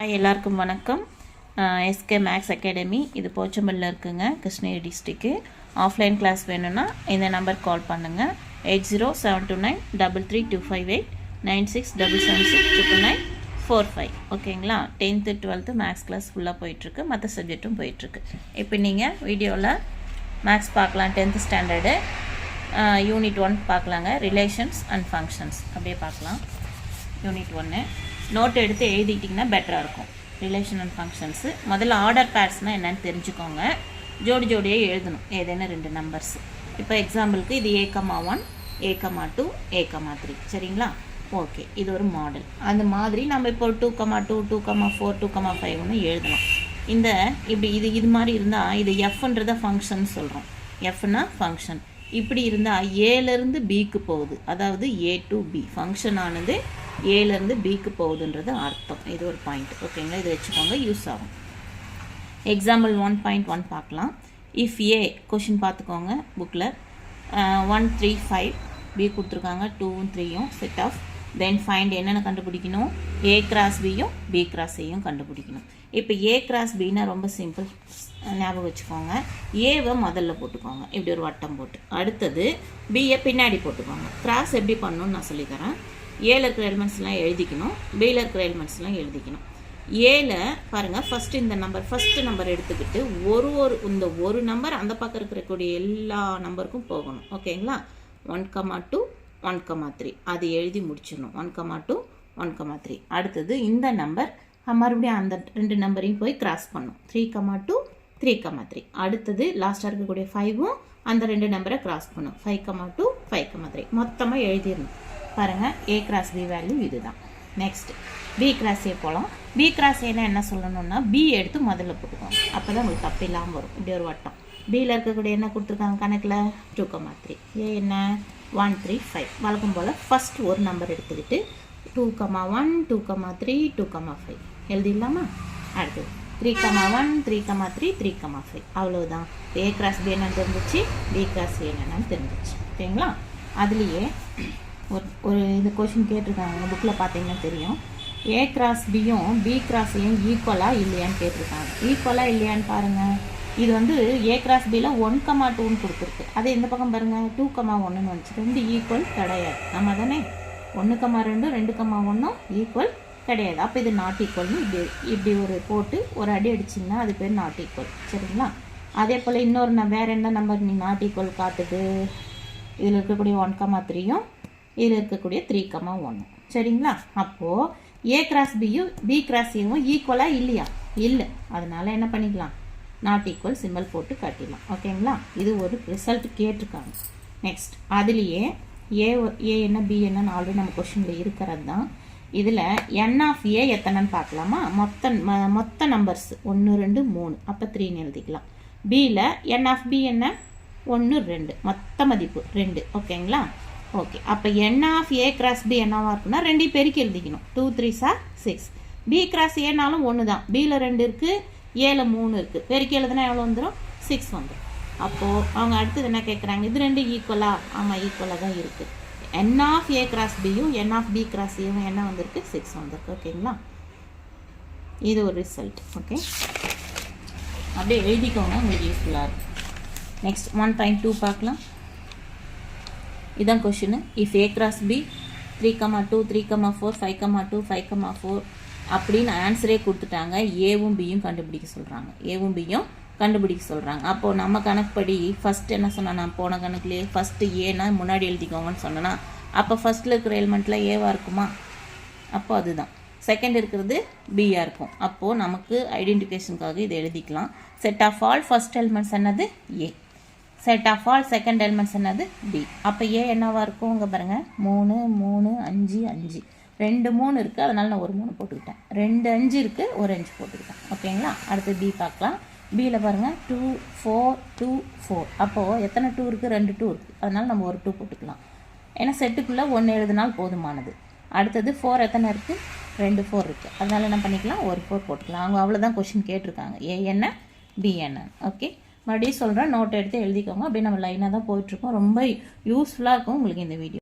எல்லாருக்கும் வணக்கம். SK maths academy இது போச்சம்பள்ளியில் இருக்குங்க, கிருஷ்ணகிரி டிஸ்ட்ரிக்கு. ஆஃப்லைன் கிளாஸ் வேணும்னா இந்த நம்பர் கால் பண்ணுங்கள். 8072933258 96776945. ஓகேங்களா? 10th 12th மேக்ஸ் கிளாஸ் ஃபுல்லாக போயிட்டுருக்கு, மற்ற சப்ஜெக்ட்டும் போயிட்டுருக்கு. இப்போ நீங்கள் வீடியோவில் மேக்ஸ் பார்க்கலாம். 10th ஸ்டாண்டர்டு யூனிட் 1 பார்க்கலாங்க. ரிலேஷன்ஸ் அண்ட் ஃபங்க்ஷன்ஸ் அப்படியே பார்க்கலாம். யூனிட் 1 நோட் எடுத்து எழுதிட்டிங்கன்னா பெட்டராக இருக்கும். ரிலேஷன் அண்ட் ஃபங்க்ஷன்ஸு முதல்ல ஆர்டர் பேர்ஸ்னால் என்னென்னு தெரிஞ்சுக்கோங்க. ஜோடி ஜோடியாக எழுதணும் ஏதேனும் 2 நம்பர்ஸ். இப்போ எக்ஸாம்பிளுக்கு இது A,1 A,2 A,3 சரிங்களா? ஓகே, இது ஒரு மாடல். அந்த மாதிரி நம்ம இப்போ 2,2 2,4 2,5 எழுதலாம். இந்த இப்படி இது மாதிரி இருந்தால் இது எஃப்ன்றத ஃபங்க்ஷன் சொல்கிறோம். எஃப்னா ஃபங்க்ஷன். இப்படி இருந்தால் ஏலேருந்து பிக்கு போகுது, அதாவது A to B. ஃபங்க்ஷன் ஆனது ஏலேருந்து பிக்கு போகுதுன்றது அர்த்தம். இது ஒரு பாயிண்ட். ஓகேங்களா? இது வச்சுக்கோங்க, யூஸ் ஆகும். எக்ஸாம்பிள் 1.1 பார்க்கலாம். இஃப் ஏ கொஷின் பார்த்துக்கோங்க புக்கில். 1 3 5 பி கொடுத்துருக்காங்க, 2 3 செட் ஆஃப். தென் ஃபைண்ட் என்னென்ன கண்டுபிடிக்கணும்? A கிராஸ் பியும் B கிராஸ் ஏயும் கண்டுபிடிக்கணும். இப்போ A கிராஸ் பின்னா ரொம்ப சிம்பிள், ஞாபகம் வச்சுக்கோங்க. ஏவை முதல்ல போட்டுக்கோங்க, இப்படி ஒரு வட்டம் போட்டு. அடுத்தது பியை பின்னாடி போட்டுக்கோங்க. கிராஸ் எப்படி பண்ணணும்னு நான் சொல்லித்தரேன். ஏல இருக்கிற எலிமெண்ட்ஸ்லாம் எழுதிக்கணும், பியில் இருக்கிற எலிமெண்ட்ஸ்லாம் எழுதிக்கணும். ஏல பாருங்கள், ஃபஸ்ட்டு இந்த நம்பர் ஃபஸ்ட்டு நம்பர் எடுத்துக்கிட்டு இந்த ஒரு நம்பர் அந்த பக்கம் இருக்கக்கூடிய எல்லா நம்பருக்கும் போகணும். ஓகேங்களா? 1,2 1,3 அது எழுதி முடிச்சிடணும். 1,2 1,3. அடுத்தது இந்த நம்பர் மறுபடியும் அந்த 2 நம்பரையும் போய் கிராஸ் பண்ணும். 3,2 3,3. அடுத்தது லாஸ்ட்டாக இருக்கக்கூடிய 5ம் அந்த 2 நம்பரை கிராஸ் பண்ணும். 5,2 5,3 மொத்தமாக எழுதிடணும். பாருங்கள், A கிராஸ் B வேல்யூ இதுதான். நெக்ஸ்ட் B கிராஸ் ஏ போகலாம். B கிராஸ் ஏன்னா என்ன சொல்லணும்னா B எடுத்து முதல்ல போட்டுக்கோங்க, அப்போ தான் உங்களுக்கு தப்பு இல்லாமல் வரும். இப்படி ஒரு வட்டம். Bயில் இருக்கக்கூடிய என்ன கொடுத்துருக்காங்க கணக்கில்? 2,3. ஏ என்ன? 1 3 5. வழக்கம் போல் ஃபஸ்ட் ஒரு நம்பர் எடுத்துக்கிட்டு 2,1 2,3 2,5 எழுதிடலாமா? அடுத்தது 3,1 3,3 3,5. அவ்வளோதான். A கிராஸ் B என்னன்னு தெரிஞ்சிச்சு, B கிராஸ் A என்னன்னு தெரிஞ்சிச்சு. ஓகேங்களா? அதுலேயே ஒரு இந்த கொஷின் கேட்டிருக்காங்க, புக்கில் பார்த்தீங்கன்னா தெரியும். A கிராஸ் பியும் B கிராஸ் ஏயும் ஈக்குவலாக இல்லையான்னு கேட்டிருக்காங்க. ஈக்குவலாக இல்லையான்னு பாருங்கள். இது வந்து A கிராஸ் பியில் 1,2ன்னு கொடுத்துருக்கு. அதே இந்த பக்கம் பாருங்கள் 2,1ன்னு வந்துச்சு. 2 ஈக்குவல் கிடையாது. நம்ம தானே 1,2 2,1 ஈக்குவல் கிடையாது. அப்போ இது நாட் ஈக்குவல்னு இப்படி ஒரு போட்டு ஒரு அடி அடிச்சிங்கன்னா அது பேர் நாட் ஈக்குவல். சரிங்களா? அதே போல் இன்னொரு வேறு என்ன நம்பர் நீ நாட் ஈக்குவல் காட்டுது? இதில் இருக்கக்கூடிய 1,3யும் இதில் இருக்கக்கூடிய 3,1. சரிங்களா? அப்போது A கிராஸ் பியும் B கிராஸ் ஏவும் ஈக்குவலாக இல்லையா? இல்லை. அதனால் என்ன பண்ணிக்கலாம்? நாட் ஈக்குவல் சிம்பிள் போட்டு காட்டிடலாம். ஓகேங்களா? இது ஒரு ரிசல்ட் கேட்டிருக்காங்க. நெக்ஸ்ட் அதுலேயே ஏ என்ன B என்னன்னு ஆல்ரெடி நம்ம கொஷினில் இருக்கிறது தான். இதில் N ஆஃப் A எத்தனைன்னு பார்க்கலாமா? மொத்த நம்பர்ஸ் 1 2 3, அப்போ 3ன்னு எழுதிக்கலாம். Bயில் N ஆஃப் B என்ன? 1 2, மொத்த மதிப்பு 2. ஓகேங்களா? ஓகே, அப்போ N of A cross B என்னவாக இருக்குன்னா 2 பெருக்கி எழுதிக்கணும். 2 3 6. B கிராஸ் ஏனாலும் 1 தான். Bயில் 2 இருக்குது, Aல 3 இருக்குது. பெருக்கி எழுதுனா எவ்வளோ வந்துடும்? 6 வந்துடும். அப்போது அவங்க அடுத்தது என்ன கேட்குறாங்க? இது 2 ஈக்குவலா? ஆமாம், ஈக்குவலாக தான் இருக்குது. N ஆஃப் A கிராஸ் பியும் N ஆஃப் B கிராஸ் ஏவும் என்ன வந்திருக்கு? 6 வந்திருக்கு. ஓகேங்களா? இது ஒரு ரிசல்ட். ஓகே, அப்படியே எழுதிக்கோங்க, உங்களுக்கு யூஸ்ஃபுல்லாக இருக்கும். நெக்ஸ்ட் 1.2 பார்க்கலாம். இதான் question. If A cross B 3,2 3,4 5,2 5,4 அப்படின்னு ஆன்சரே கொடுத்துட்டாங்க. ஏவும் பியும் கண்டுபிடிக்க சொல்கிறாங்க. அப்போது நம்ம கணக்குப்படி ஃபஸ்ட்டு என்ன சொன்னால், நான் போன கணக்குலேயே ஃபஸ்ட்டு ஏன்னா முன்னாடி எழுதிக்கோங்கன்னு சொன்னேன்னா, அப்போ ஃபஸ்ட்டில் இருக்கிற எலிமெண்ட்டில் ஏவாக இருக்குமா? அப்போ அதுதான். செகண்ட் இருக்கிறது பியாக இருக்கும். அப்போது நமக்கு ஐடென்டிஃபிகேஷனுக்காக இதை எழுதிக்கலாம். Set of all first elements என்னது? A. Set of all second elements என்னது? பி. அப்போ ஏ என்னவாக இருக்கும்? இங்கே பாருங்கள், 3 3 5 5. 2 3 இருக்குது, அதனால் நான் ஒரு 3 போட்டுக்கிட்டேன். 2 5 இருக்குது, ஒரு 5 போட்டுக்கிட்டேன். ஓகேங்களா? அடுத்து பி பார்க்கலாம். பியில் பாருங்கள் 2 4 2 4. அப்போது எத்தனை 2 இருக்குது? 2 2 இருக்குது, அதனால் நம்ம ஒரு 2 போட்டுக்கலாம். ஏன்னா செட்டுக்குள்ளே 1 எழுதினால் போதுமானது. அடுத்தது 4 எத்தனை இருக்குது? 2 4 இருக்குது, அதனால் என்ன பண்ணிக்கலாம்? ஒரு 4 போட்டுக்கலாம். அவங்க அவ்வளோதான் கொஷின் கேட்டிருக்காங்க. ஏ என்ன பி என்ன. ஓகே, மறுபடியும் சொல்கிறேன், நோட் எடுத்து எழுதிக்கோங்க. அப்படியே நம்ம லைனாக தான் போயிட்டுருக்கோம். ரொம்ப யூஸ்ஃபுல்லாக இருக்கும் உங்களுக்கு இந்த வீடியோ.